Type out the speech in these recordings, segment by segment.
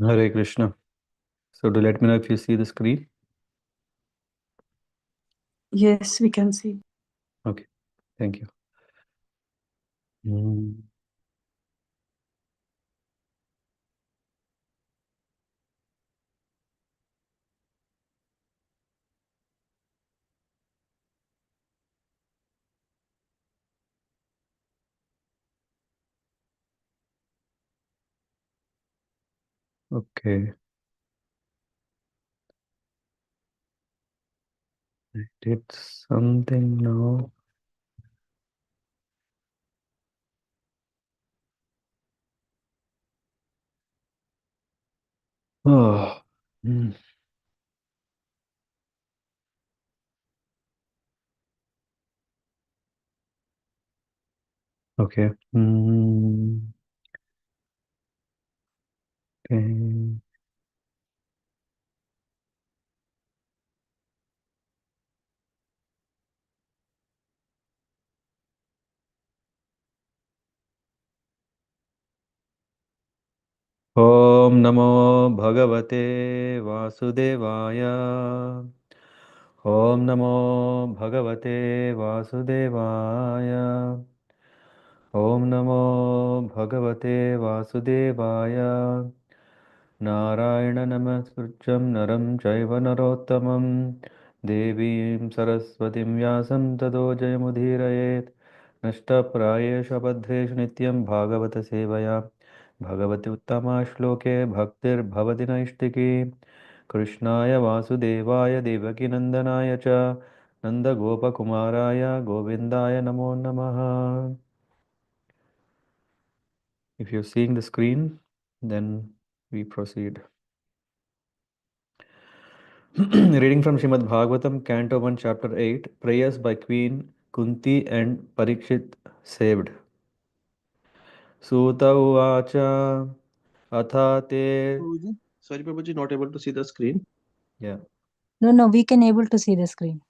Hare Krishna. So do let me know if you see the screen. Yes, we can see. Okay, thank you. Mm, Okay, I did something now. Oh, mm, okay. Okay. Om Namo Bhagavate Vasudevaya. Om Namo Bhagavate Vasudevaya. Om Namo Bhagavate Vasudevaya. Narayana Namaskritcham Naram Chaiva Narottamam Devim Saraswatim Vyasam Tado Jayamudhirayet Nashta Prayesha Padreshu Nityam Bhāgavata-sevayā Bhagavati Uttama Shloke Bhaktir Bhavati Naishtiki Krishnaya Vasudevaya Devaki Nandanaya Cha Nanda Gopa Kumaraya Govindaya Namo Namaha. If you're seeing the screen, then we proceed. Reading from Srimad Bhagavatam, Canto 1, Chapter 8, Prayers by Queen Kuntī and Parīkṣit saved. Suta Uvacha Athate. Prabhuji? Sorry, Prabhuji, not able to see the screen. Yeah. No, we can able to see the screen.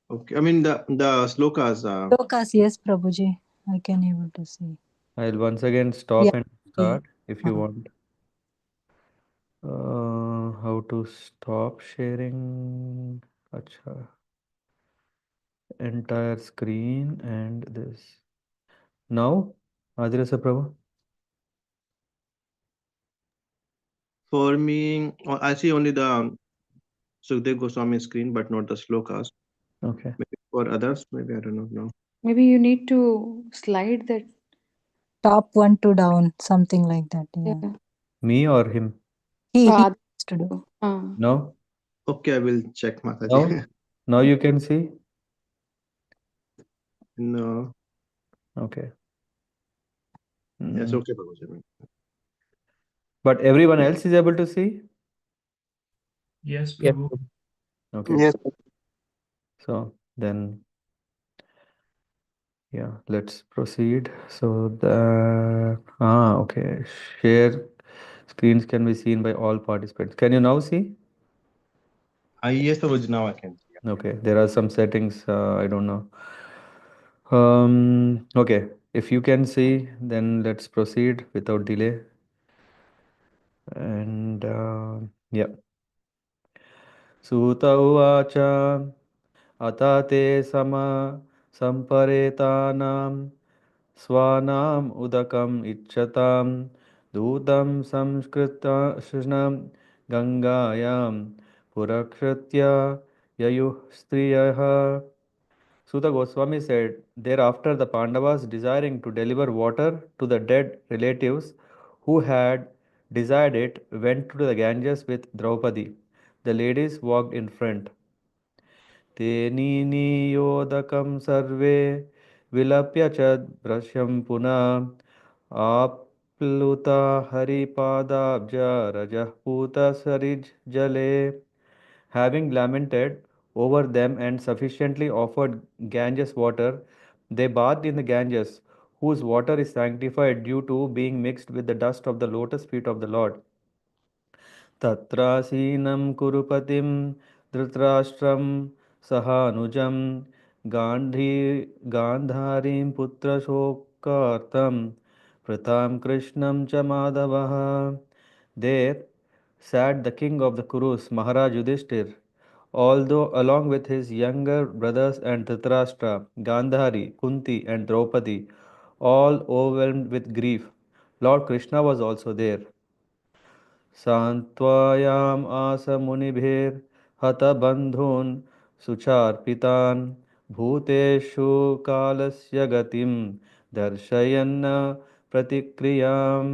Okay, I mean the slokas. Lokas, yes, Prabhuji, I can able to see. I'll once again Yeah. stop and start if you want. How to stop sharing? Acha. Entire screen and this. Now, Adirasa Prabhu. For me, I see only the Sukhdev Goswami screen, but not the slokas. Okay. Maybe for others, maybe I don't know. No. Maybe you need to slide that. Top 1 to down, something like that. Yeah. Yeah. Me or him? He Ah, has to do. No? Okay, I will check, Mataji. Now? Now you can see? No. Okay. Yes, okay, Prabhuji. But everyone else is able to see? Yes, Prabhu. Okay. Yes. So then, yeah, let's proceed. So okay. Share screens can be seen by all participants. Can you now see? Yes, Prabhuji, now I can see. Okay. There are some settings, I don't know. Okay. If you can see, then let's proceed without delay. And yeah. Suta uvacha atate sama samparetanam Swanam udakam ichchatam dudam samskritashnam gangayam purakshritya yayuh striyaha. Suta Goswami said, thereafter the Pandavas, desiring to deliver water to the dead relatives who had desired it, went to the Ganges with Draupadi. The ladies walked in front. तेनीनीयोदकं सर्वे विलप्य च भृशं पुनः आप्लुता हरिपादाब्ज रजः पूतसरिज्जले. Having lamented over them and sufficiently offered Ganges water, they bathed in the Ganges, whose water is sanctified due to being mixed with the dust of the lotus feet of the Lord. तत्रासीनं कुरुपतिं धृतराष्ट्रं सहानुजं Gandhi गान्धारीं पुत्रशोकार्तं पृथां कृष्णं च माधवः. There sat the king of the Kurus, Maharaj Yudhishthir, although along with his younger brothers and Dhritarashtra, Gandhari, Kunti, and Draupadi, all overwhelmed with grief. Lord Krishna was also there. सान्त्वयाम् आस मुनिभिर्हतबन्धून् सुचार्पितान् भूतेषु कालस्य गतिं दर्शयन्न प्रतिक्रियाम्.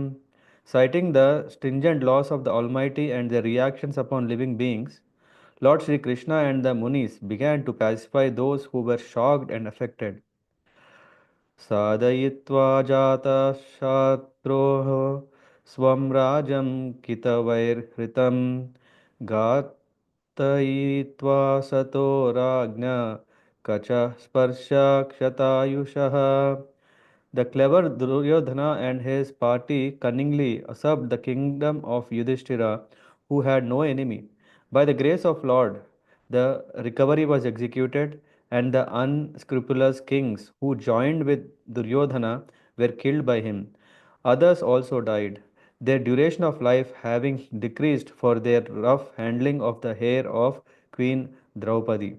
Citing the stringent laws of the Almighty and their reactions upon living beings, Lord Sri Krishna and the Munis began to pacify those who were shocked and affected. साधयित्वा जातशत्रोः स्वं राजं कितवैर्हृतं घातयित्वा सतो राज्ञ कचः स्पर्शक्षतायुषः. The clever Duryodhana and his party cunningly usurped the kingdom of Yudhishthira, who had no enemy. By the grace of Lord, the recovery was executed, and the unscrupulous kings who joined with Duryodhana were killed by him. Others also died, their duration of life having decreased for their rough handling of the hair of Queen Draupadi.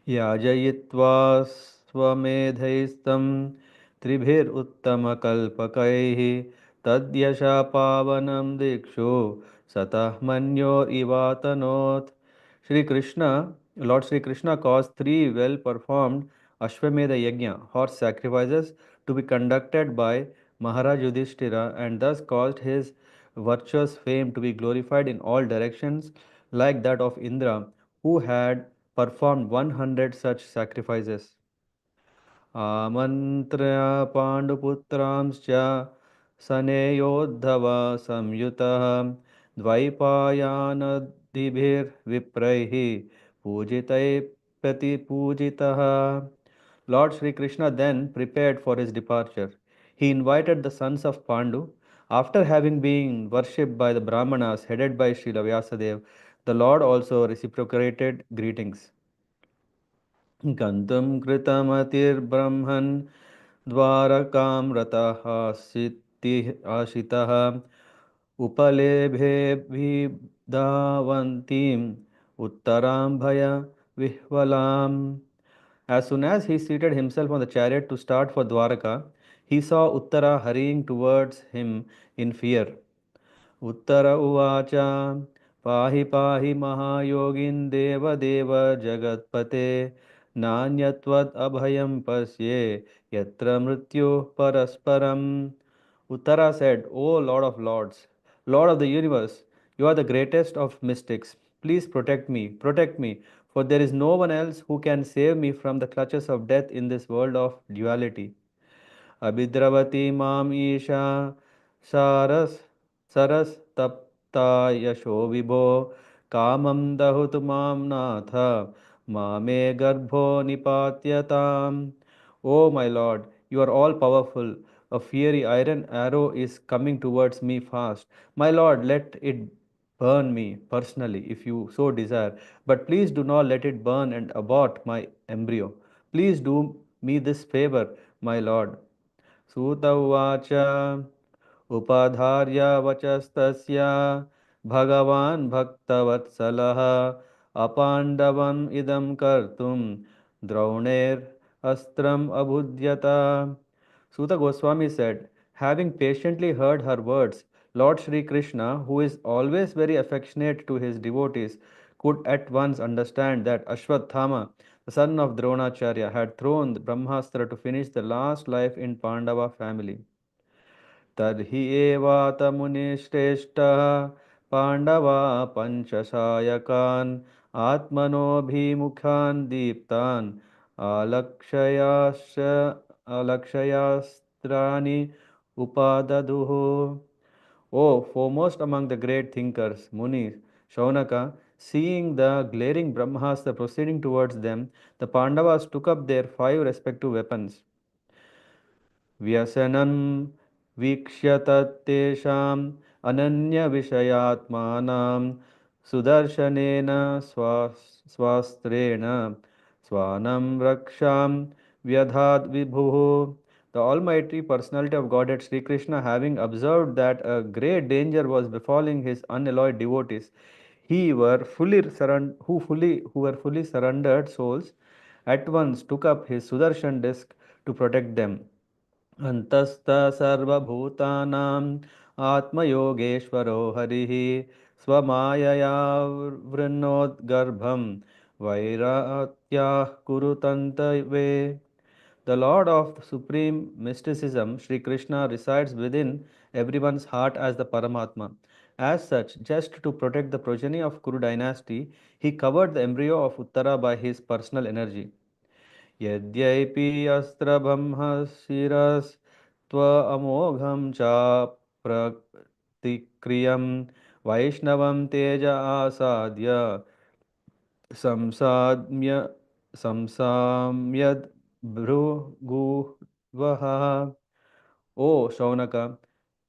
याजयित्वा स्वमेधैस्तं त्रिभिरुत्तमकल्पकैः तद्यशा दिक्षु सतः मन्योरिवातनोत्. Sri Krishna, Lord Sri Krishna caused three well performed Ashwamedha Yajna, horse sacrifices, to be conducted by Maharaj Yudhishthira, and thus caused his virtuous fame to be glorified in all directions, like that of Indra, who had performed 100 such sacrifices. आमन्त्र्य पाण्डुपुत्रांश्च सनेयोद्धव संयुतः द्वैपायनदिभिर्विप्रैः पूजितैः प्रतिपूजितः. Lord Sri Krishna then prepared for his departure. He invited the sons of Pandu. After having been worshipped by the Brahmanas headed by Srila Vyasadeva, the Lord also reciprocated greetings. गन्तुं कृतमतिर्ब्रह्मन् द्वारकां रतः आशितः उपलेभेभिधावन्तीम् उत्तरां भयविह्वलाम्. As soon as he seated himself on the chariot to start for Dwaraka, he saw Uttara hurrying towards him in fear. Uttara uvacha pahi pahi महायोगिन् देवदेव जगत्पते नान्यत्वद् abhayam pasye yatra mrityu parasparam. Uttara said, O Lord of Lords, Lord of the universe, you are the greatest of mystics. Please protect me, for there is no one else who can save me from the clutches of death in this world of duality. अभिद्रवति माम ईशा सरस तप्ता यशो विभो कामं दहुत माम नाथ मामे गर्भो निपात्यताम. O my Lord, you are all powerful. A fiery iron arrow is coming towards me fast. My Lord, let it burn me personally if you so desire, but please do not let it burn and abort my embryo. Please do me this favor, my Lord. सूत उवाच उपाधार्य वचस्तस्य भगवान् भक्तवत्सलः अपाण्डवम् इदं कर्तुं द्रोणेरस्त्रम् अभुद्यत. Suta Goswami said, having patiently heard her words, Lord Sri Krishna, who is always very affectionate to his devotees, could at once understand that Ashwathama, the son of Dronacharya, had thrown the Brahmastra to finish the last life in Pandava family. तर्हि एवात मुनिश्रेष्ठः पाण्डवा पञ्चसायकान् आत्मनोऽभिमुखान् दीप्तान् अलक्षयास्त्राणि उपाददुः. O foremost among the great thinkers, Munis, Shaunaka, seeing the glaring Brahmastra proceeding towards them, the Pandavas took up their five respective weapons. व्यसनं वीक्ष्य तत्तेषाम् अनन्यविषयात्मानां सुदर्शनेन स्वास्त्रेण स्वानं रक्षां व्यधाद् विभुः. The The Almighty Personality of Godhead Sri Krishna, having observed that a great danger was befalling his unalloyed devotees, who were fully surrendered souls, at once took up his Sudarshan disc to protect them. अन्तस्थ सर्वभूतानाम् आत्मयोगेश्वरो हरिः स्वमायया वृणोद्गर्भं वैरात्याः कुरुतन्तवे. The Lord of the Supreme Mysticism, Sri Krishna, resides within everyone's heart as the Paramatma. As such, just to protect the progeny of Kuru dynasty, he covered the embryo of Uttara by his personal energy. यद्यपि अस्त्रब्रह्मशिरस्त्वमोघं च प्रतिक्रियं वैष्णवं तेज आसाद्य संसाम्य संसाम्यद् भृगुवः. O Shaunaka,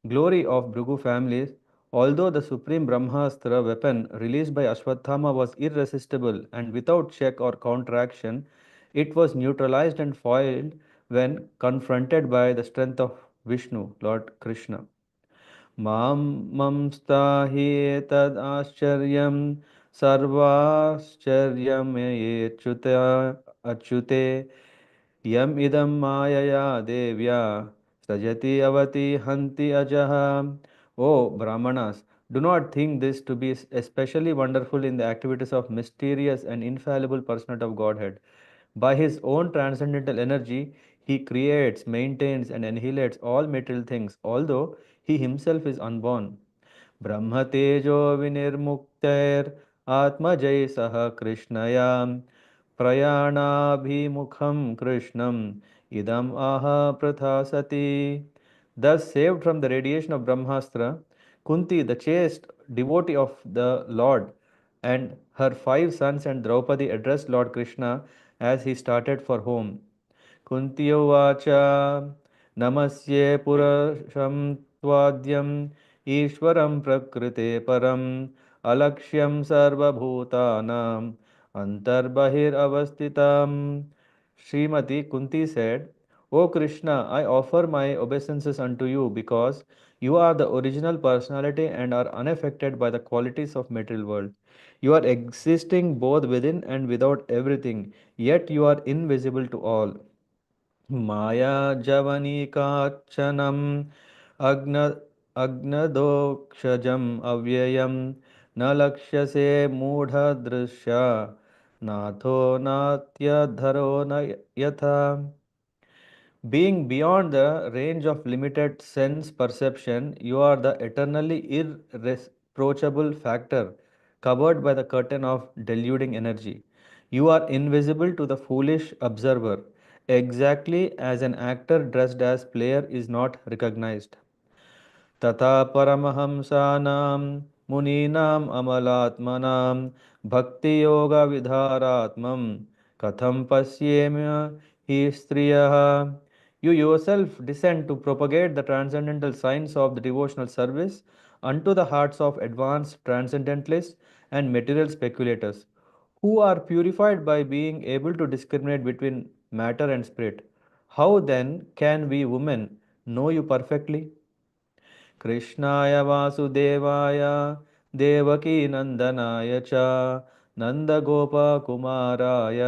glory of Bhrigu families, although the supreme Brahmastra weapon released by Ashwatthama was irresistible and without check or counteraction, it was neutralized and foiled when confronted by the strength of Vishnu, Lord Krishna. Mam mamstahi etad ascharya sarvascharya me achyute yam idam mayaya devya sajati avati hanti ajaha. O Brahmanas, do not think this to be especially wonderful in the activities of mysterious and infallible personality of Godhead. By his own transcendental energy, he creates, maintains, and annihilates all material things, although he himself is unborn. ब्रह्मतेजो विनिर्मुक्तैरात्मजै सह कृष्णया प्रयाणाभिमुखं कृष्णम् idam aha prathasati. Thus saved from the radiation of Brahmastra, Kunti, the chaste devotee of the Lord, and her 5 sons and Draupadi addressed Lord Krishna as he started for home. Kunti uvacha namasye purasham tvadyam ishwaram prakrite param alakshyam sarva bhutanam antarbahir avastitam. Srimati Kunti said, O Krishna, I offer my obeisances unto you because you are the original personality and are unaffected by the qualities of material world. You are existing both within and without everything, yet you are invisible to all. Maya Javanikachanam Agna Agnadokshajam Avyayam Na Lakshase Mudha Drishya Natho Natya Dharo Na Yatha. Being beyond the range of limited sense perception, you are the eternally irreproachable factor covered by the curtain of deluding energy. You are invisible to the foolish observer, exactly as an actor dressed as player is not recognized. तथा परमहंसानां मुनीनाम् अमलात्मनां भक्तियोगविधारात्मं कथं पश्येम हि स्त्रियः. You yourself descend to propagate the transcendental science of the devotional service unto the hearts of advanced transcendentalists and material speculators, who are purified by being able to discriminate between matter and spirit. How then can we women know you perfectly? कृष्णाय वासुदेवाय देवकीनन्दनाय च नन्दगोपकुमाराय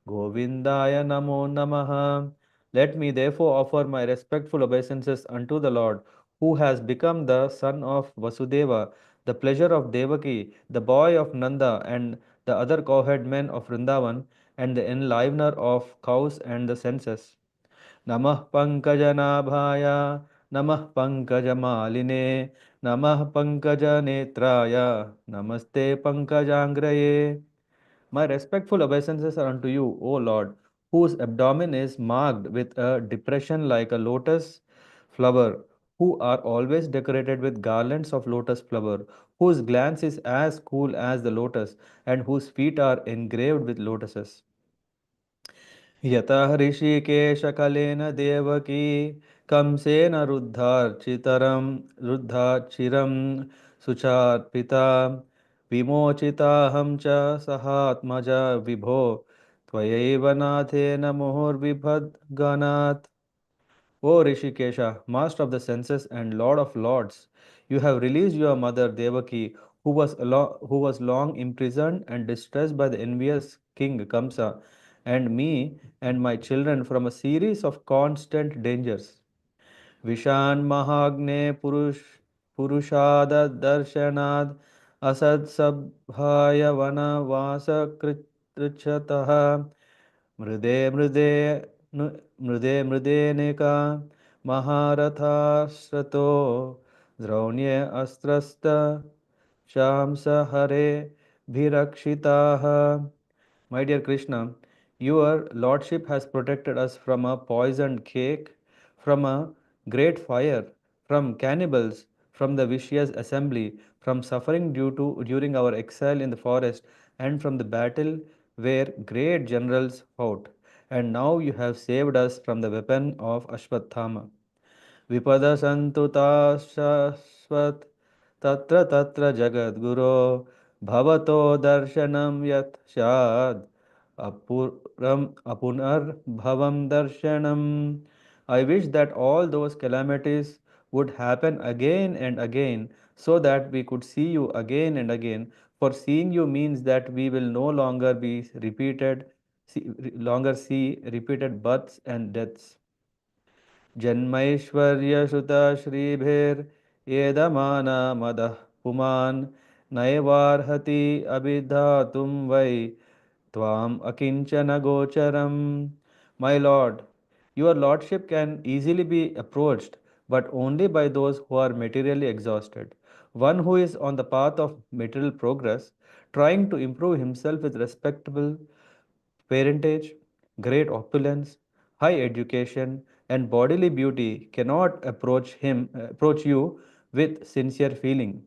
गोविन्दाय नमो नमः. Let me therefore offer my respectful obeisances unto the Lord, who has become the son of Vasudeva, the pleasure of Devaki, the boy of Nanda, and the other cowherd men of Vrindavan, and the enlivener of cows and the senses. नमः पंकजनाभाय नमः पंकजमालिने नमः पंकजनेत्राय नमस्ते पंकजांग्रये. My respectful obeisances are unto you, O Lord, whose abdomen is marked with a depression like a lotus flower, who are always decorated with garlands of lotus flower, whose glance is as cool as the lotus, and whose feet are engraved with lotuses. यतः ऋषिकेशकलेन देवकी कंसेन रुद्धाचिरं सुचार्पिता विमोचिताहं च सहात्मजा विभो त्वयैव नाथेन मुहुर्बिभद्गणात्. O Rishikesha, master of the senses and lord of lords, you have released your mother Devaki, who was long imprisoned and distressed by the envious king Kamsa, and me and my children from a series of constant dangers. विषान् महाग्ने पुरुषादर्शनाद् असत्सभाय वनवासकृच्छतः मृदे मृदे मृदे मृदेनिका महारथाश्रतो द्रौण्ये अस्त्रस्त शांस Hare भिरक्षिताः. My dear Krishna, your Lordship has protected us from a poisoned cake, from a great fire, from cannibals, from the vicious assembly, from suffering during our exile in the forest, and from the battle where great generals fought. And now you have saved us from the weapon of Ashwathama. विपदसन्तु शाश्वत तत्र तत्र जगद्गुरो भवतो दर्शनं यत् स्यात् अपुरम अपुनर्भवं दर्शनम्. I wish that all those calamities would happen again and again so that we could see you again and again. For seeing you means that we will no longer be repeated, see repeated births and deaths. जन्मैश्वर्यश्रुतश्रीभिर्येदमानमदः पुमान् नैवार्हति अभिधातुं वै त्वाम् अकिञ्चन गोचरम्. My Lord, your Lordship can easily be approached, but only by those who are materially exhausted. One who is on the path of material progress, trying to improve himself with respectable parentage, great opulence, high education, and bodily beauty cannot approach you with sincere feeling.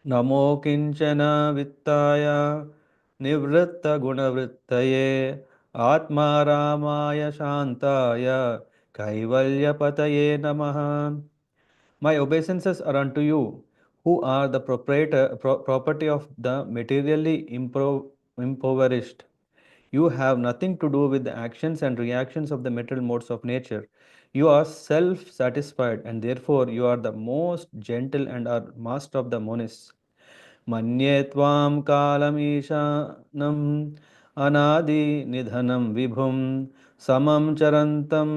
नमो किञ्चन वित्ताय निवृत्तगुणवृत्तये आत्मारामाय शान्ताय कैवल्यपतये नमः. My obeisances are unto you, who are the property of the materially impoverished. You have nothing to do with the actions and reactions of the material modes of nature. You are self satisfied, and therefore you are the most gentle and are master of the monists. मन्ये त्वां कालमीशानम् अनादिनिधनं विभुं समं चरन्तं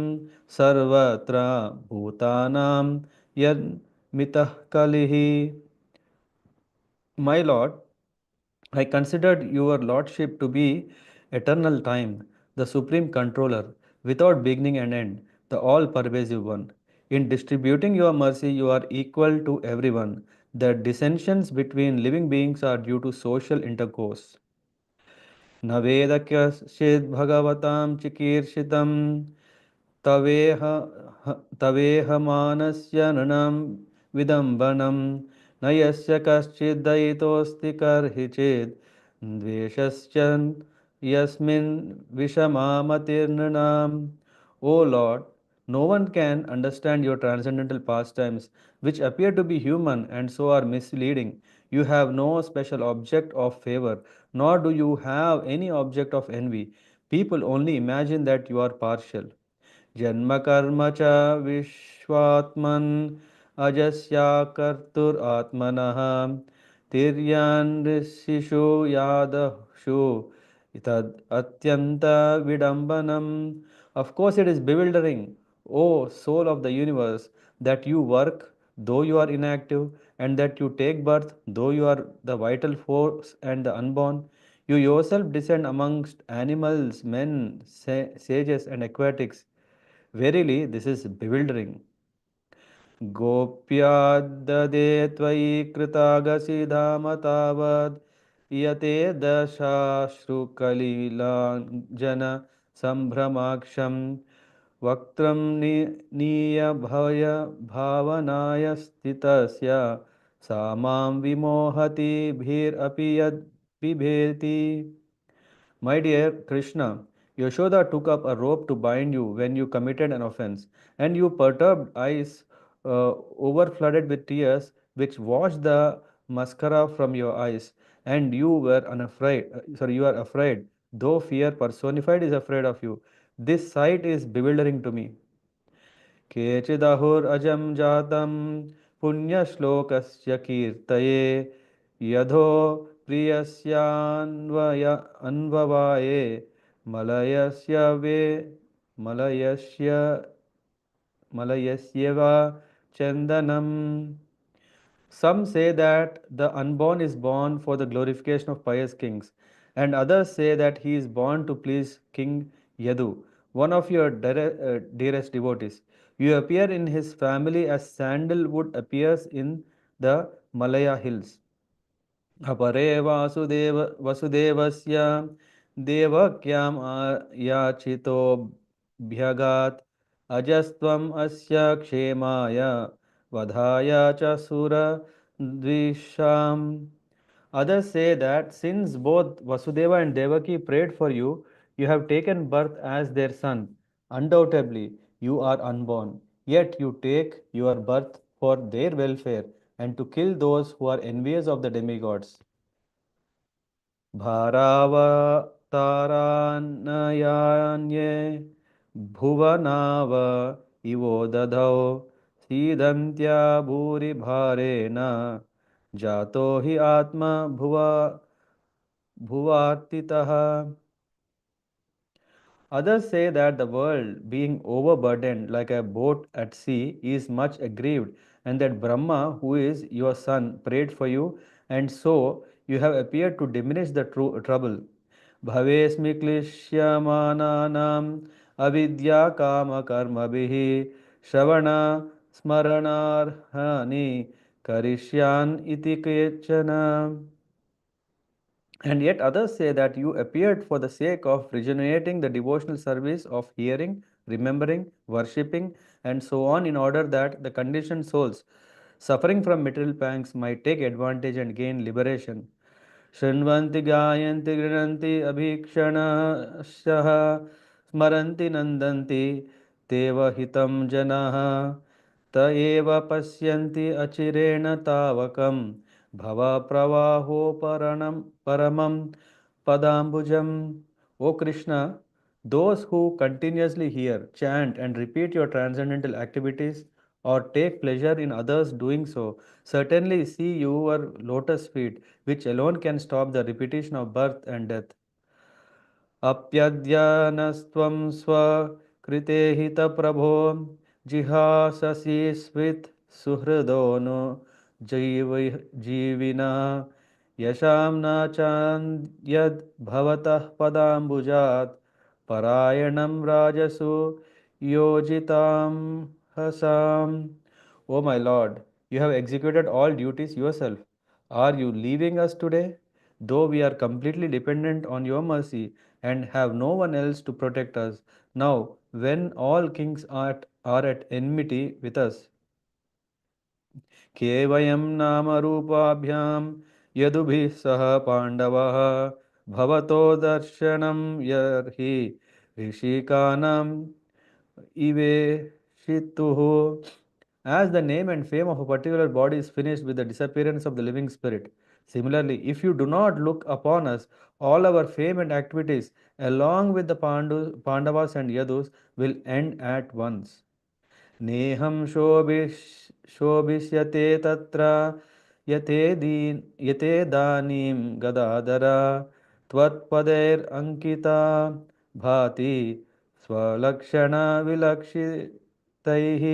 सर्वत्र भूतानां यन्मितः कलिः. My Lord, I considered your Lordship to be eternal time, the supreme controller, without beginning and end, the all pervasive one. In distributing your mercy, you are equal to everyone. The dissensions between living beings are due to social intercourse. न वेद कश्चिद् भगवतां चिकीर्षितं तवेह तवेह मानस्य नृणां विदम्बनं न यस्य कश्चिद्दयितोऽस्ति कर्हि चेत् द्वेषश्च यस्मिन् विषमामतिर्नृणाम्. O Lord, no one can understand your transcendental pastimes, which appear to be human and so are misleading. You have no special object of favor, nor do you have any object of envy. People only imagine that you are partial. जन्मकर्म च विश्वात्मन् अजस्याकर्तुरात्मनः तिर्यान् ऋषिषु यादशु तद् अत्यन्त विडम्बनम्. Of course, it is bewildering, O soul of the universe, that you work though you are inactive, and that you take birth though you are the vital force and the unborn. You yourself descend amongst animals, men, sages, and aquatics. Verily, this is bewildering. गोप्याददे त्वयि कृतागसिधाम तावद् यते दशाश्रुकलिलाञ्जन सम्भ्रमाक्षं वक्त्रं नीयभय भावनाय स्थितस्य सा मां विमोहति भीरपि यद् बिभेति. My dear Krishna, Yashoda took up a rope to bind you when you committed an offense, and you perturbed eyes overflooded with tears, which washed the mascara from your eyes, and you were unafraid. You are afraid, though fear personified is afraid of you. This sight is bewildering to me. केचिदहुरजं जातं पुण्यश्लोकस्य कीर्तये यधो प्रियस्यान्वय अन्ववाये मलयस्य वे मलयस्य मलयस्येव चन्दनम्. Some say that the unborn is born for the glorification of pious kings, and others say that he is born to please King Yadu, one of your dearest devotees. You appear in his family as sandalwood appears in the Malaya hills. अपरे वसुदेवस्य देवक्याम् याचितोऽभ्यगात् अजस्त्वम् अस्य क्षेमाय वधाय च सुरद्विषाम्. Others say that since both Vasudeva and Devaki prayed for you, you have taken birth as their son. Undoubtedly, you are unborn. Yet you take your birth for their welfare and to kill those who are envious of the demigods. भारावतारान्नयान्ये भुवनाव इवो दधौ सीदन्त्या भूरिभारेण जातो हि आत्मा भुवार्तितः. Others say that the world, being overburdened like a boat at sea, is much aggrieved, and that Brahma, who is your son, prayed for you, and so you have appeared to diminish the trouble. Bhavesmi klishyamananam avidya kama karmabhihi shravana smaranarhani karishyan iti kechana. And yet others say that you appeared for the sake of regenerating the devotional service of hearing, remembering, worshipping, and so on, in order that the conditioned souls suffering from material pangs might take advantage and gain liberation. शृण्वन्ति गायन्ति गृह्णन्ति अभीक्षणशः स्मरन्ति नन्दन्ति तेव हितं जनाः त एव पश्यन्ति अचिरेण तावकं भवप्रवाहोपरणं परमं padambujam. O Krishna, those who continuously hear, chant, and repeat your transcendental activities or take pleasure in others doing so certainly see your lotus feet, which alone can stop the repetition of birth and death. अप्यद्यानस्त्वं स्वकृते हितप्रभो जिहाससि स्वित् सुहृदो नो जीविनः यशां न चान्यद् भवतः पदाम्बुजात् परायणं राजसु योजितां हसाम्. O my Lord, you have executed all duties yourself. Are you leaving us today? Though we are completely dependent on your mercy and have no one else to protect us, now when all kings are at enmity with us, केवयं नामरूपाभ्यां यदुभिः सह पाण्डवः भवतो दर्शनं यर्हि ऋषिकानाम् Iveshituhu. As the name and fame of a particular body is finished with the disappearance of the living spirit, similarly, if you do not look upon us, all our fame and activities, along with the Pandavas and Yadus, will end at once. नेहं शोभिष्यते तत्र यतेदानीं गदाधर त्वत्पदैरङ्किता भाति स्वलक्षणविलक्षितैः.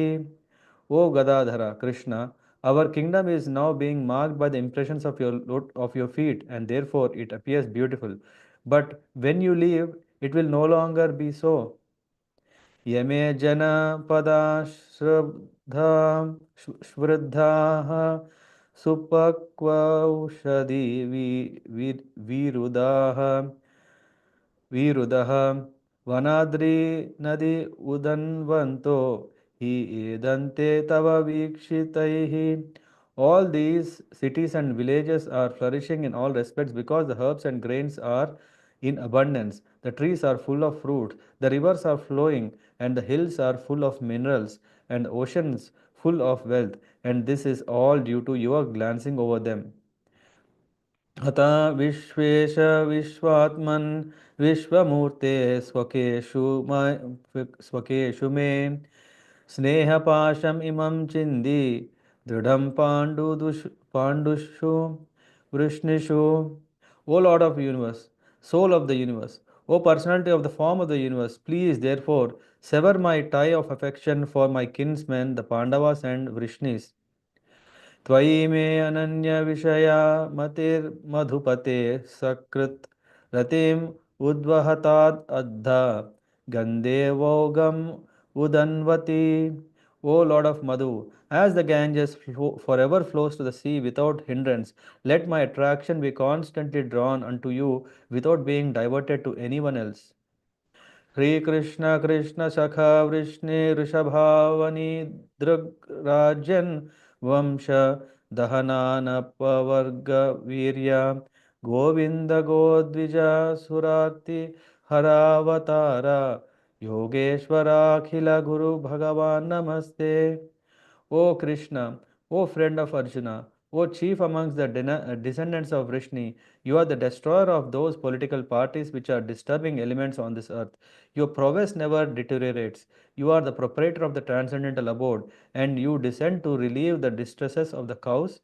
O Gadadhara, Krishna, our kingdom is now being marked by the impressions of your feet, and therefore it appears beautiful. But when you leave, it will no longer be so. यमे जनपदाश्रद्धा श्वृद्धाः सुपक्वौषधि विरुदाः वीरुदः वनाद्रि नदी उदन्वन्तो हि एदन्ते तव वीक्षितैः. All these cities and villages are flourishing in all respects because the herbs and grains are in abundance. The trees are full of fruit, the rivers are flowing, and the hills are full of minerals, and the oceans full of wealth, and this is all due to your glancing over them. अथ विश्वेश विश्वात्मन् विश्वमूर्ते स्वकेषु मे Snehapasham imam chindi dridham pandushu vrishnishu. O Lord of the universe, soul of the universe, O personality of the form of the universe, please therefore sever my tie of affection for my kinsmen, the Pandavas and Vrishnis. त्वयि मे अनन्य विषया मतिर्मधुपते सकृत् रतिम् उद्वहतात् अद्धा गन्धेवोगम उदन्वति. O Lord of Madhu, as the Ganges forever flows to the sea without hindrance, let my attraction be constantly drawn unto you without being diverted to anyone else. Hare Krishna Krishna Sakha Vrishni Rishabhavani Dragrajan Vamsha Dahanana Pavarga Virya Govinda Godvija Surati Haravatara Yogeshwara Akhila Guru Bhagavan Namaste. O Krishna, O friend of Arjuna, O chief amongst the descendants of Vrishni, you are the destroyer of those political parties which are disturbing elements on this earth. Your prowess never deteriorates. You are the proprietor of the transcendental abode, and you descend to relieve the distresses of the cows,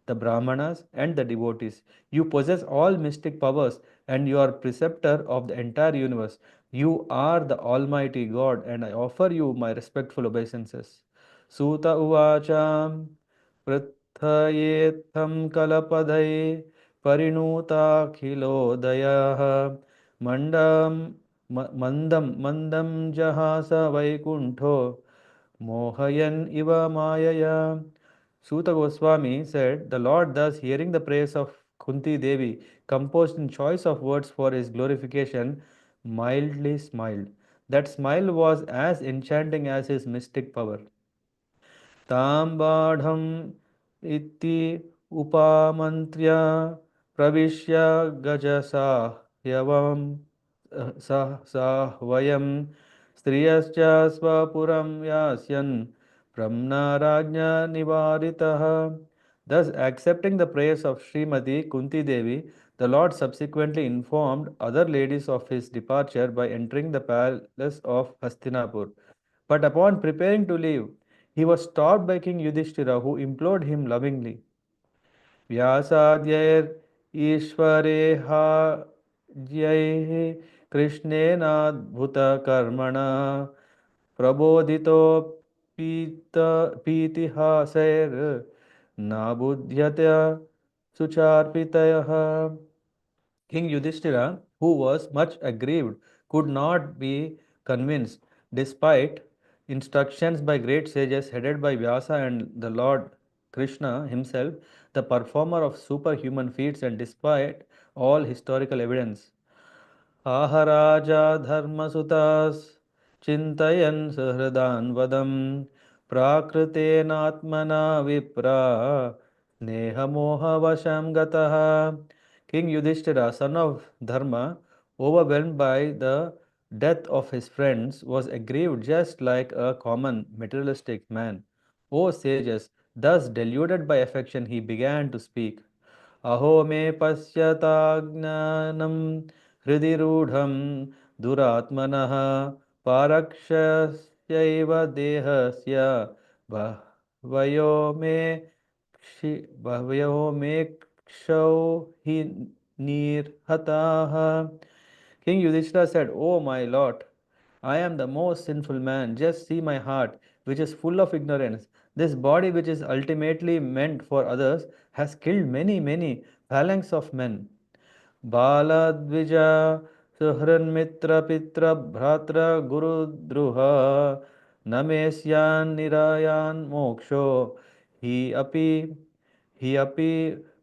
the Brahmanas, and the devotees. You possess all mystic powers, and you are preceptor of the entire universe. You are the Almighty God, and I offer you my respectful obeisances. Suta Uvacha Prithayetham Kalapadai Parinuta Khilodaya Mandam Jahasa Vaikuntho Mohayan Iva Mayaya. Suta Goswami said, the Lord, thus hearing the praise of Kunti Devi, composed in choice of words for his glorification, mildly smiled. That smile was as enchanting as his mystic power. Tambadham iti upamantya pravishya gajasayavam sahvayam striyascha svapuram yasyan pramnarajnya nivaritaha. Thus, accepting the prayers of Srimati Kunti Devi, the Lord subsequently informed other ladies of his departure by entering the palace of Hastinapur. But upon preparing to leave, he was stopped by King Yudhishthira, who implored him lovingly. व्यासाद्यैर् ईश्वरेहाज्यैः कृष्णेनाद्भुतकर्मणा प्रबोधितोऽपीतिहासैर्नाबुध्यते सुचार्पितयः. King Yudhishthira, who was much aggrieved, could not be convinced, despite instructions by great sages headed by Vyasa and the Lord Krishna himself, the performer of superhuman feats, and despite all historical evidence. आहराजा धर्मसुतास् चिन्तयन् सहृदान् वदं प्राकृतेनात्मना विप्रा स्नेहमोहवशं गतः. King Yudhishthira, son of Dharma, overwhelmed by the death of his friends, was aggrieved just like a common materialistic man. O sages, thus deluded by affection, he began to speak. अहो मे पश्यताज्ञानं हृदि रूढं दुरात्मनः पारक्षस्यैव देहस्य बह्वयो मे बह्वयो मे क्षौ हि nirhataha. King Yudhishthira said, O my Lord, I am the most sinful man. Just see my heart, which is full of ignorance. This body, which is ultimately meant for others, has killed many phalanx of men. Baladvija Suhranmitra Pitra Bhratra Guru Druha Namesyan Nirayan Moksho Hi api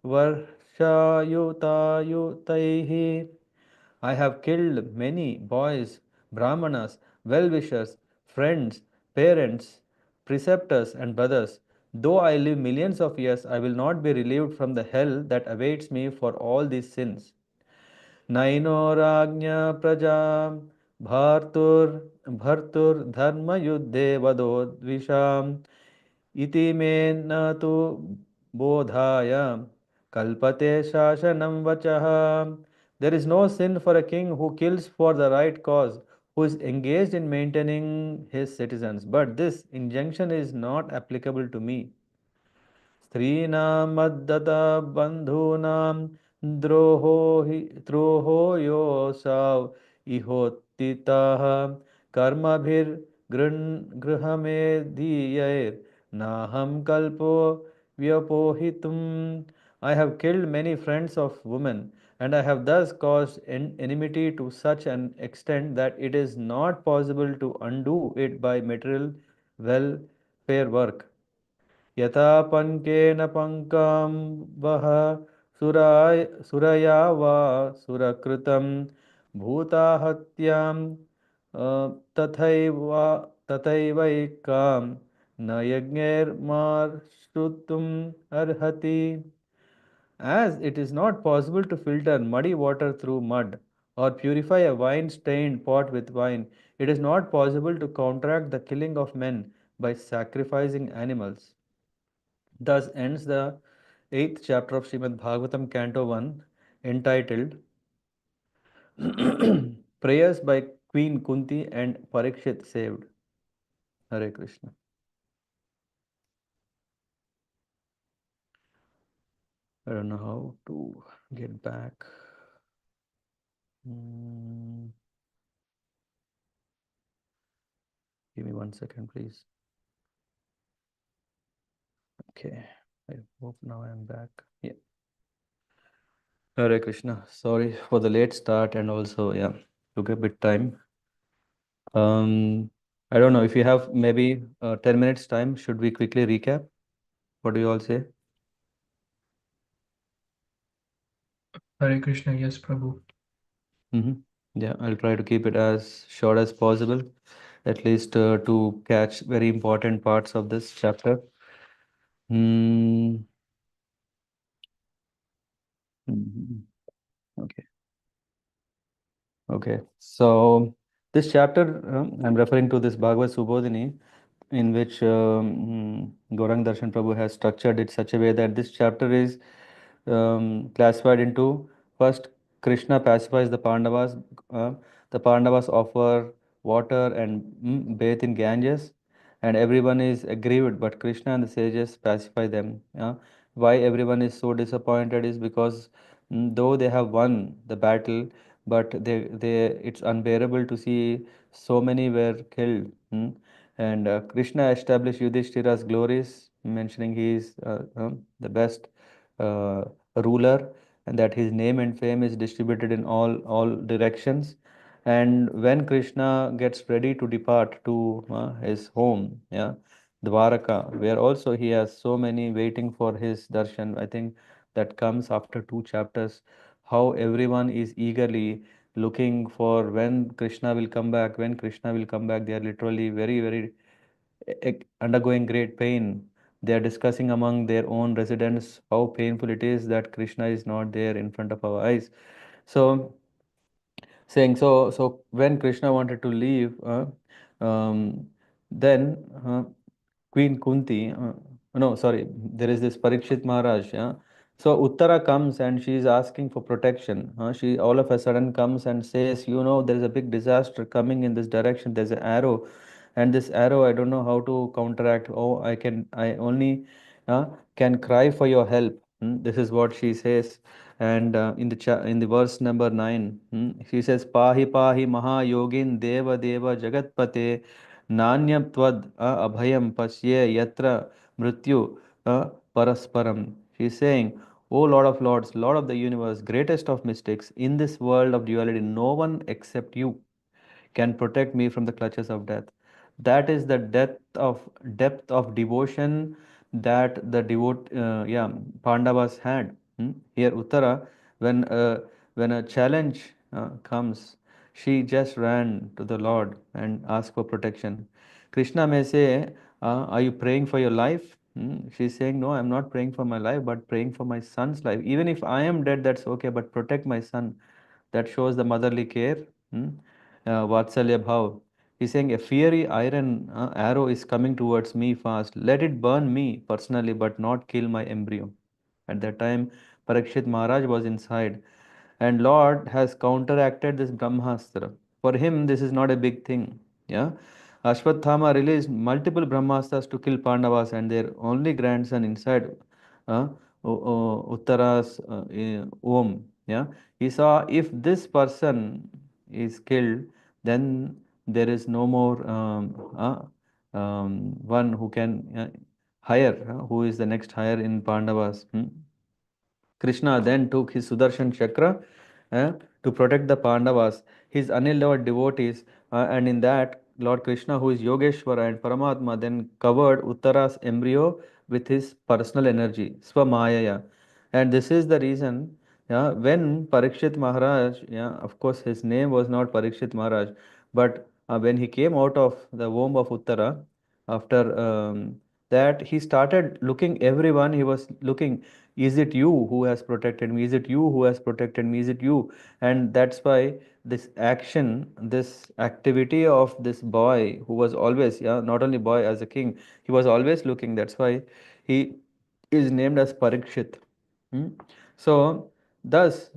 Varshayutayutaihi. I have killed many boys, brahmanas, well wishers, friends, parents, preceptors, and brothers. Though I live millions of years, I will not be relieved from the hell that awaits me for all these sins. Naino praja bhartur bhartur dharma yuddhe vadodvisham iti me na tu bodhaya kalpate shashanam vachaha. There is no sin for a king who kills for the right cause, who is engaged in maintaining his citizens. But this injunction is not applicable to me. स्त्रीणां मद्दता बन्धूनां द्रोहो योऽसौ इहोत्थितः कर्मभिर्गृहमेधीयैर्नाहं कल्पो व्यपोहितुम्. I have killed many friends of women, and I have thus caused enmity to such an extent that it is not possible to undo it by material welfare work. यथा पङ्केन पङ्कं वः सुरया वा सुरकृतं भूताहत्यां तथैव तथैवैकां न यज्ञैर्माश्रुतुम् अर्हति. As it is not possible to filter muddy water through mud or purify a wine-stained pot with wine, it is not possible to counteract the killing of men by sacrificing animals. Thus ends the 8th chapter of Srimad Bhagavatam, Canto 1, entitled Prayers by Queen Kunti and Parīkṣit Saved. Hare Krishna. I don't know how to get back. Give me 1 second, please. Okay, I hope now I am back. Yeah. Hare Krishna. Sorry for the late start, and also, yeah, took a bit time. I don't know if you have maybe 10 minutes time. Should we quickly recap? What do you all say? Hare Krishna, yes, Prabhu. Yeah, I'll try to keep it as short as possible, at least to catch very important parts of this chapter. Okay. Okay. So this chapter, I'm referring to this Bhagavad Subodhini, in which Gaurang Darshan Prabhu has structured it such a way that this chapter is classified into first Krishna pacifies the Pandavas. The Pandavas offer water and bathe in Ganges, and everyone is aggrieved, but Krishna and the sages pacify them. Why everyone is so disappointed is because though they have won the battle, but it's unbearable to see so many were killed. And Krishna established Yudhishthira's glories, mentioning he is the best ruler, and that his name and fame is distributed in all directions. And when Krishna gets ready to depart to his home, yeah, Dwaraka, where also he has so many waiting for his darshan. I think that comes after 2 chapters. How everyone is eagerly looking for when Krishna will come back. When Krishna will come back, they are literally very, very undergoing great pain. They are discussing among their own residents how painful it is that Krishna is not there in front of our eyes. So, so when Krishna wanted to leave, then Queen Kunti, no, sorry, there is this Parīkṣit Maharaj. Yeah? So Uttara comes and she is asking for protection. She all of a sudden comes and says, there is a big disaster coming in this direction. There's an arrow, and this arrow, I don't know how to counteract. Oh, I only can cry for your help. This is what she says. And in the verse number 9, she says, Pahi Pahi Mahayogin Deva Deva Jagatpate Nanyam Tvad Abhayam Pasye Yatra Mrityu Parasparam. She is saying, O Lord of Lords, Lord of the universe, greatest of mystics, in this world of duality, no one except you can protect me from the clutches of death. That is the depth of devotion that the Pandavas had. Here Uttara, when a challenge comes, she just ran to the Lord and asked for protection. Krishna may say, "Are you praying for your life?" She's saying, "No, I'm not praying for my life, but praying for my son's life. Even if I am dead, that's okay, but protect my son." That shows the motherly care. Vatsalya Bhav. He's saying a fiery iron arrow is coming towards me fast. Let it burn me personally, but not kill my embryo. At that time, Parikshit Maharaj was inside, and Lord has counteracted this Brahmastra. For him, this is not a big thing. Yeah. Ashwathama released multiple Brahmastras to kill Pandavas and their only grandson inside uh, Uttara's womb. Yeah. He saw if this person is killed, then there is no more one who can hire, who is the next hire in Pandavas. Krishna then took his Sudarshan Chakra uh, to protect the Pandavas, his unloved devotees, and in that, Lord Krishna, who is Yogeshwara and Paramatma, then covered Uttara's embryo with his personal energy, Swamayaya. And this is the reason, yeah, when Parīkṣit Maharaj, yeah, of course, his name was not Parīkṣit Maharaj, but when he came out of the womb of Uttara, after that, he started looking everyone, he was looking, is it you who has protected me? Is it you who has protected me? Is it you? And that's why this action, this activity of this boy who was always, yeah, not only boy as a king, he was always looking. That's why he is named as Parikshit. So, thus,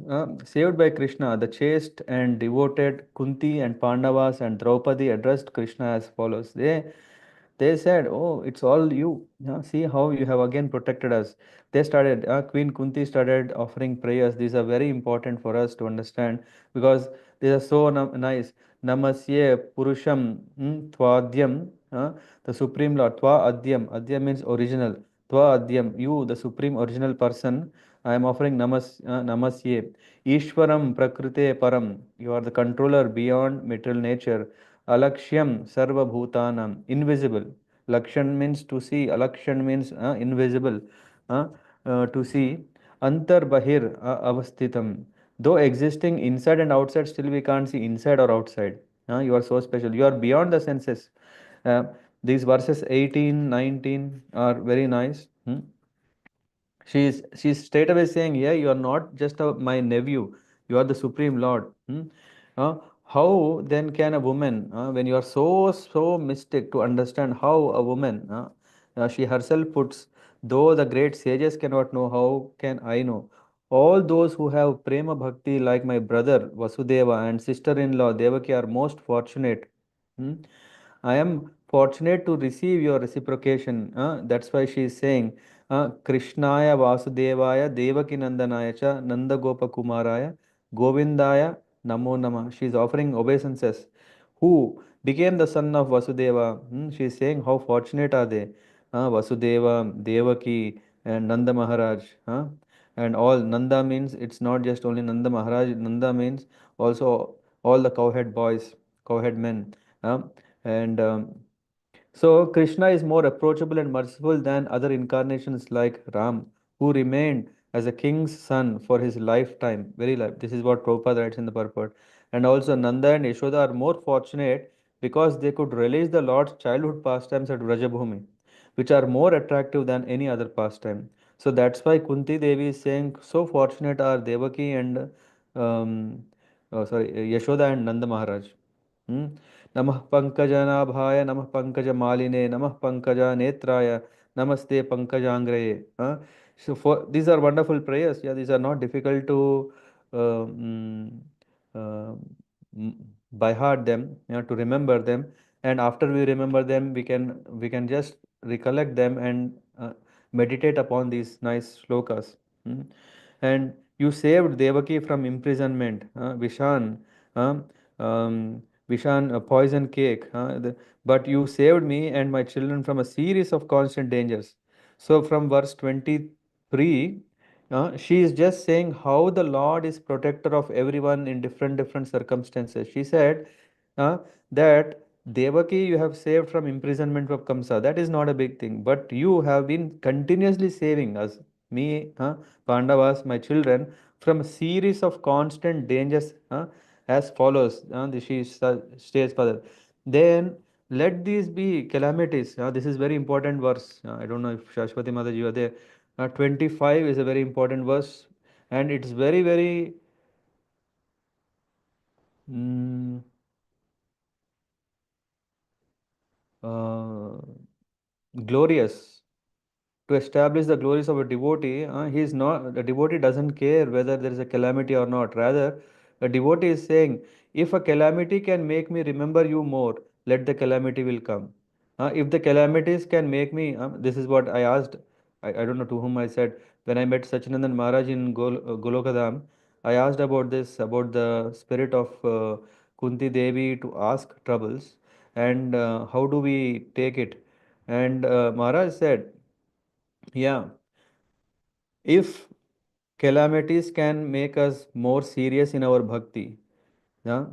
saved by Krishna, the chaste and devoted Kunti and Pandavas and Draupadi addressed Krishna as follows. They said, "Oh, it's all you. See how you have again protected us." They started, Queen Kunti started offering prayers. These are very important for us to understand because these are so nice. Namasye Purusham Tvadyam, the Supreme Lord. Tva Adyam. Adyam means original. Tva Adyam, you, the Supreme Original Person. I am offering Namasye. Ishwaram Prakrite Param. You are the controller beyond material nature. Alakshyam Sarva Bhutanam, invisible. Lakshan means to see, Alakshan means invisible, to see. Antar Bahir Avasthitam. Though existing inside and outside, still we can't see inside or outside. You are so special. You are beyond the senses. Uh, these verses 18, 19 are very nice. She's straight away saying, yeah, you are not just my nephew, you are the Supreme Lord. Uh, how then can a woman, when you are so mystic to understand how a woman, she herself puts, though the great sages cannot know, how can I know? All those who have prema bhakti like my brother Vasudeva and sister-in-law Devaki are most fortunate. Hmm? I am fortunate to receive your reciprocation. That's why she is saying, Krishnaya Vasudevaya Devakinandanaya cha Nanda Gopa Kumaraya Govindaya Namo Nama. She is offering obeisances. Who became the son of Vasudeva? She is saying, how fortunate are they? Vasudeva, Devaki, and Nanda Maharaj. And all Nanda means it's not just only Nanda Maharaj. Nanda means also all the cowhead boys, cowhead men. Uh, and so Krishna is more approachable and merciful than other incarnations like Ram, who remained as a king's son for his lifetime, very life. This is what Prabhupada writes in the purport. And also Nanda and Yashoda are more fortunate because they could relish the Lord's childhood pastimes at Vrajabhumi, which are more attractive than any other pastime. So that's why Kunti Devi is saying, so fortunate are Devaki and Yashoda and Nanda Maharaj. Hmm? नमः पंकजनाभाय नमः पंकजमालिने नमः पंकजनेत्राय namaste pankajangraye. So for these are wonderful prayers. Yeah, these are not difficult to uh, mm, uh, by heart them, to remember them. And after we remember them, we can just recollect them and meditate upon these nice shlokas. Hmm? And you saved Devaki from imprisonment, Vishan. Uh, um, Vishan, a poison cake. But you saved me and my children from a series of constant dangers. So, from verse 23, she is just saying how the Lord is protector of everyone in different circumstances. She said uh, that Devaki you have saved from imprisonment of Kamsa. That is not a big thing, but you have been continuously saving us, me, Pandavas, my children, from a series of constant dangers. As follows. She states further. Then let these be calamities. This is very important verse. I don't know if Shashwati Mataji are there. 25 is a very important verse, and it's very mm, uh, glorious. To establish the glories of a devotee, he is not the devotee doesn't care whether there is a calamity or not. Rather, A devotee is saying, if a calamity can make me remember you more, let the calamity will come. If the calamities can make me, this is what I asked, I don't know to whom I said, when I met Sachinandan Maharaj in Golokadam, I asked about this, about the spirit of Kunti Devi to ask troubles and how do we take it. And Maharaj said, yeah, if calamities can make us more serious in our bhakti, yeah,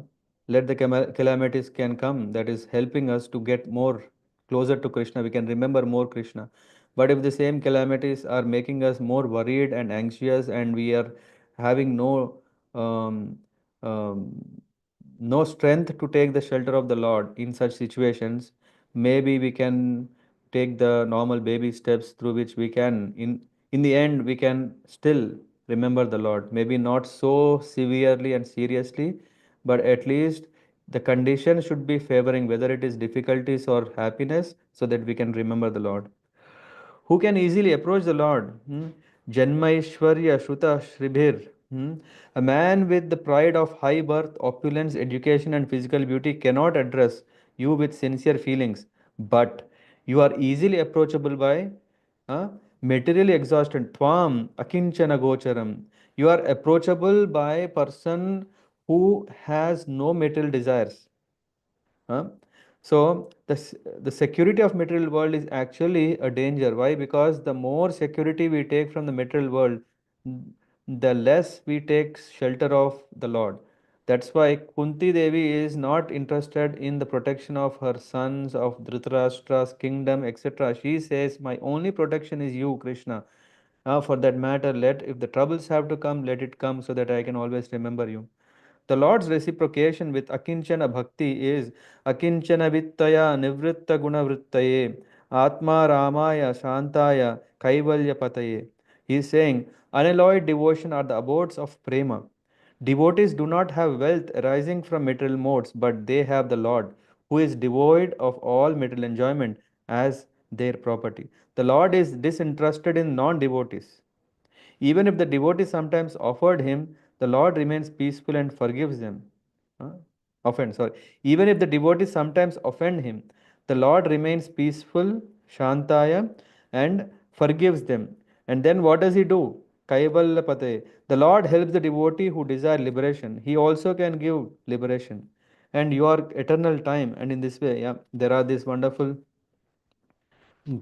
let the calamities can come, that is helping us to get more closer to Krishna, we can remember more Krishna. But if the same calamities are making us more worried and anxious and we are having um, um, no strength to take the shelter of the Lord in such situations, maybe we can take the normal baby steps through which we can in the end we can still remember the Lord, maybe not so severely and seriously, but at least the condition should be favoring, whether it is difficulties or happiness, so that we can remember the Lord. Who can easily approach the Lord? Janmaishwarya Shruta Shribhir. A man with the pride of high birth, opulence, education, and physical beauty cannot address you with sincere feelings, but you are easily approachable by materially exhausted. Tvam akinchana gocharam. You are approachable by a person who has no material desires. Huh? So the security of material world is actually a danger. Why? Because the more security we take from the material world, the less we take shelter of the Lord. That's why Kunti Devi is not interested in the protection of her sons, of Dhritarashtra's kingdom, etc. She says, "My only protection is you, Krishna. For that matter, let if the troubles have to come, let it come, so that I can always remember you." The Lord's reciprocation with Akinchana Bhakti is Akinchana Vittaya Nivritta Gunavrittaye Atma Ramaya Shantaya Kaivalya Pataye. He is saying, unalloyed devotion are the abodes of prema. Devotees do not have wealth arising from material modes, but they have the Lord, who is devoid of all material enjoyment, as their property. The Lord is disinterested in non devotees. Even if the devotee sometimes offered him, the Lord remains peaceful and forgives them. Huh? Offend, sorry. Even if the devotee sometimes offend him, the Lord remains peaceful, Shantaya, and forgives them. And then what does he do? Kaivalapate. The Lord helps the devotee who desire liberation. He also can give liberation. And your eternal time. And in this way, yeah, there are these wonderful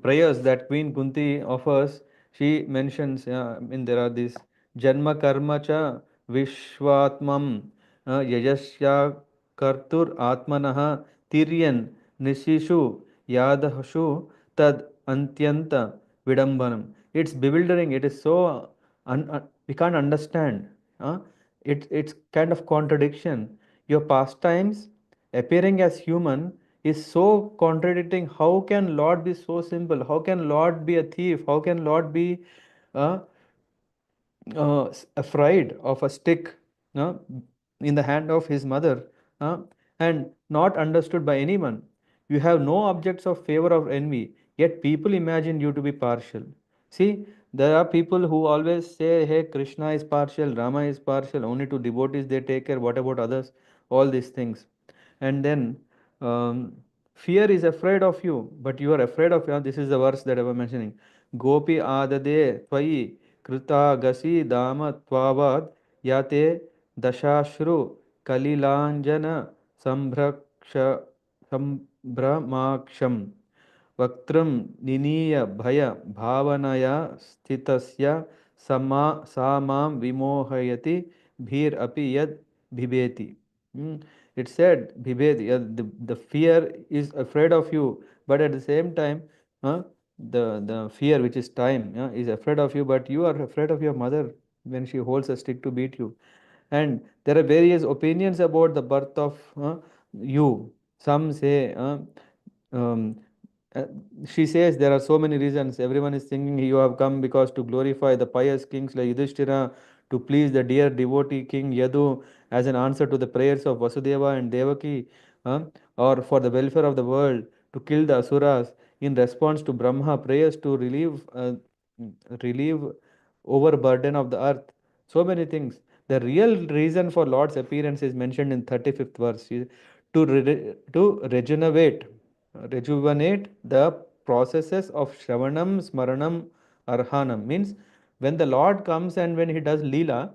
prayers that Queen Kunti offers. She mentions, there are these Janma Karma Cha Vishwatmam Yajasya Kartur Atmanaha Tiryan Nishishu Yadahashu Tad Antyanta Vidambanam. It's bewildering. It is so we can't understand. It's kind of contradiction. Your pastimes appearing as human is so contradicting. How can Lord be so simple? How can Lord be a thief? How can Lord be uh, afraid of a stick uh, in the hand of his mother uh, and not understood by anyone? You have no objects of favor or envy, yet people imagine you to be partial. See, there are people who always say, hey, Krishna is partial, Rama is partial, only to devotees they take care, what about others? All these things. And then fear is afraid of you, but you are afraid of, this is the verse that I was mentioning. Gopi adade tvayi krita gasi dama tvavad yate dashashru kalilanjana sambhraksha sambhramaksham Vaktram Niniya Bhaya Bhavanaya Sthitasya Samam Vimohayati Bhir Api Yad Bhibeti. It said Bhibeti, the fear is afraid of you, but at the same time, the fear which is time is afraid of you, but you are afraid of your mother when she holds a stick to beat you. And there are various opinions about the birth of you. Some say um, uh, she says there are so many reasons. Everyone is thinking you have come because to glorify the pious kings like Yudhishthira, to please the dear devotee king Yadu as an answer to the prayers of Vasudeva and Devaki, or for the welfare of the world, to kill the asuras in response to Brahma prayers to relieve overburden of the earth. So many things. The real reason for Lord's appearance is mentioned in 35th verse, to rejuvenate the processes of Shravanam, Smaranam, Arhanam. Means when the Lord comes and when he does Leela,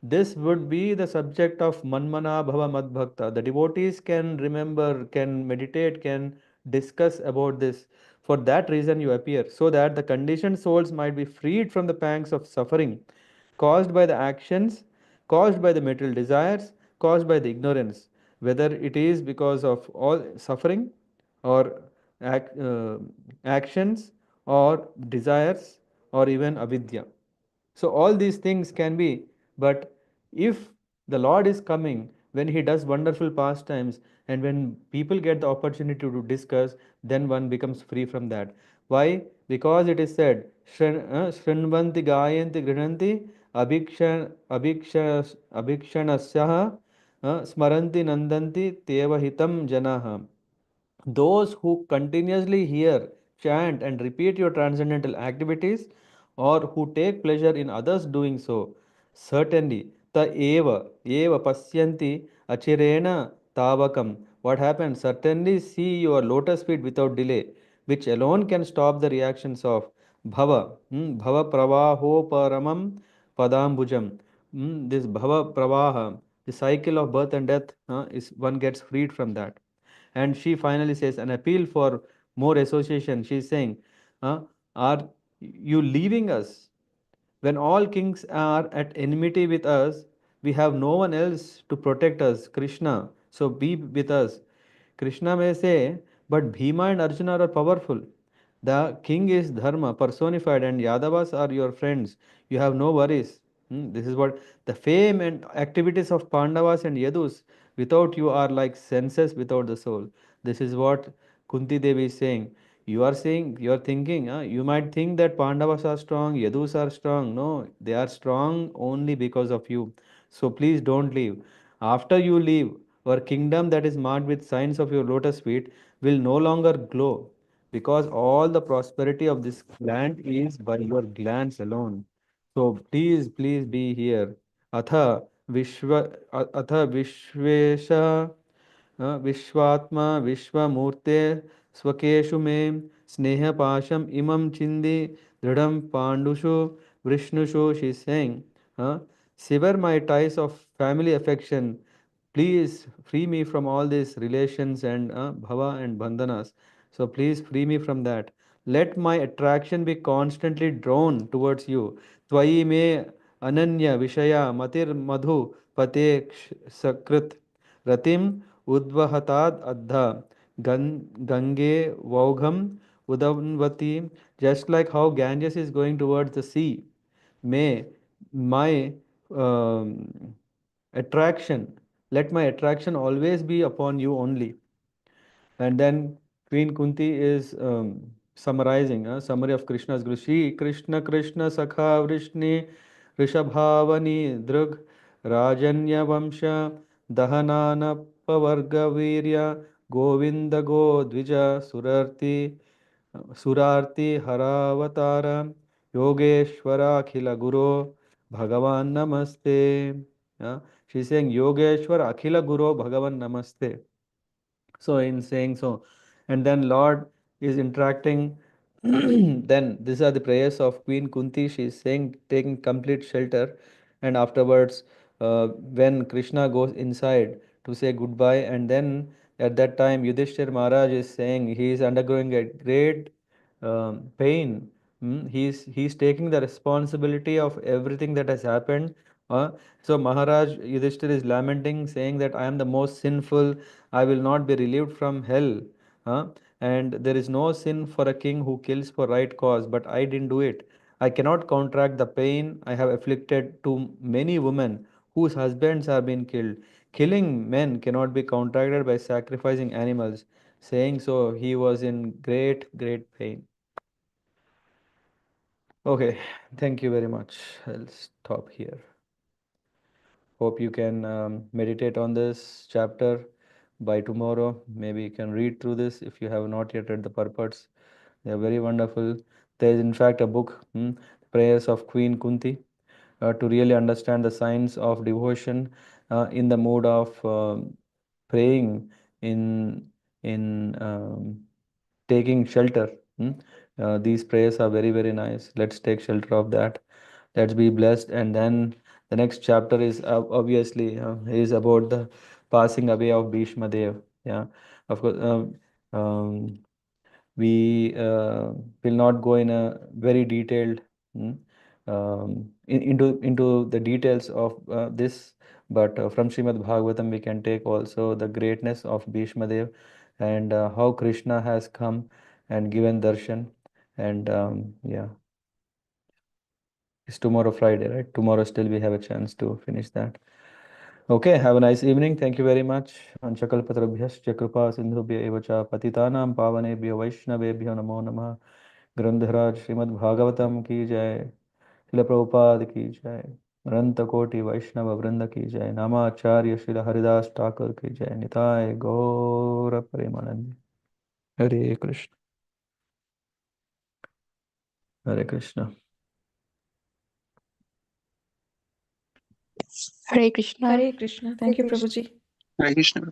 this would be the subject of Manmana Bhava Mad Bhakta. The devotees can remember, can meditate, can discuss about this. For that reason, you appear, so that the conditioned souls might be freed from the pangs of suffering caused by the actions, caused by the material desires, caused by the ignorance, whether it is because of all suffering or actions or desires or even avidya. So all these things can be, but if the Lord is coming, when He does wonderful pastimes, and when people get the opportunity to discuss, then one becomes free from that. Why? Because it is said, Shrinvanti Gayanti Grinanti Abhikshanasyaha Smaranti Nandanti Teva Hitam Janaha. Those who continuously hear, chant, and repeat your transcendental activities, or who take pleasure in others doing so, certainly eva pasyanti achirena tavakam. What happens? Certainly see your lotus feet without delay, which alone can stop the reactions of bhava pravaho paramam padambujam. This bhava pravaha, the cycle of birth and death, is one gets freed from that. And she finally says an appeal for more association. She's saying, are you leaving us? When all kings are at enmity with us, we have no one else to protect us, Krishna. So be with us. Krishna may say, but Bhima and Arjuna are powerful. The king is Dharma personified, and Yadavas are your friends. You have no worries. This is what the fame and activities of Pandavas and Yadus without you are like senses without the soul. This is what Kunti Devi is saying. You are thinking, you might think that Pandavas are strong, Yadus are strong. No, they are strong only because of you. So please don't leave. After you leave, our kingdom that is marked with signs of your lotus feet will no longer glow, because all the prosperity of this land is by your glance alone. So please be here. Atha Vishvesha विश्वात्मा विश्वमूर्ते स्वकेशु मे स्नेहपाशम imam chindi dridam pandushu vrishnushu. She's saying, sever my ties of family affection. Please free me from all these relations and bhava and bandhanas. So please free me from that. Let my attraction be constantly drawn towards you. Tvayi me ananya vishaya matir madhu pate sakrit ratim udvahatad adha gange vaugham udavanvati. Just like how Ganges is going towards the sea, may my um, attraction, let my attraction always be upon you only. And then Queen Kunti is summarizing a summary of Krishna's Guru. Shri Krishna Krishna Sakha Vrishni Rishabhavani Drug Rajanya Vamsha Dahanana Pavarga Virya Govinda Go Dvija Surarti Haravatara Yogeshwara Akhila Guru Bhagavan Namaste. Yeah, she's saying Yogeshwar Akhila Guru Bhagavan Namaste. So in saying so, and then Lord is interacting. Then these are the prayers of Queen Kunti. She is saying, taking complete shelter, and afterwards, when Krishna goes inside to say goodbye, and then at that time Yudhishthir Maharaj is saying he is undergoing a great pain. He's taking the responsibility of everything that has happened. So Maharaj Yudhishthir is lamenting, saying that I am the most sinful. I will not be relieved from hell. Huh? And there is no sin for a king who kills for right cause, but I didn't do it. I cannot counteract the pain I have afflicted to many women whose husbands have been killed. Killing men cannot be counteracted by sacrificing animals. Saying so, he was in great pain. Okay, thank you very much. I'll stop here. Hope you can meditate on this chapter by tomorrow. Maybe you can read through this if you have not yet read the purports. They are very wonderful. There is, in fact, a book, Prayers of Queen Kunti. to really understand the science of devotion in the mood of praying, in taking shelter. These prayers are very, very nice. Let's take shelter of that. Let's be blessed. And then the next chapter is obviously is about the passing away of Bhishma Dev. Yeah, of course. We will not go in a very detailed mm, into the details of this, but from Srimad Bhagavatam we can take also the greatness of Bhishma Dev and how Krishna has come and given darshan. And yeah, it's tomorrow Friday, right? Tomorrow still we have a chance to finish that. Okay, have a nice evening. Thank you very much. Anchakalpatarabhyascha kripa sindhubhya eva cha patitanam pavanebhyo vaishnavebhyo namo namah. ग्रंथराज Shrimad Bhagavatam की जय, शिल प्रभुपाद की जय, अनंत कोटि वैष्णव वृंद की जय, नामाचार्य श्री हरिदास ठाकुर की जय, निताय गौर प्रेमानंद। हरे कृष्ण हरे Krishna. Hare Krishna. Hare Krishna. Thank you, Prabhuji. Hare Krishna.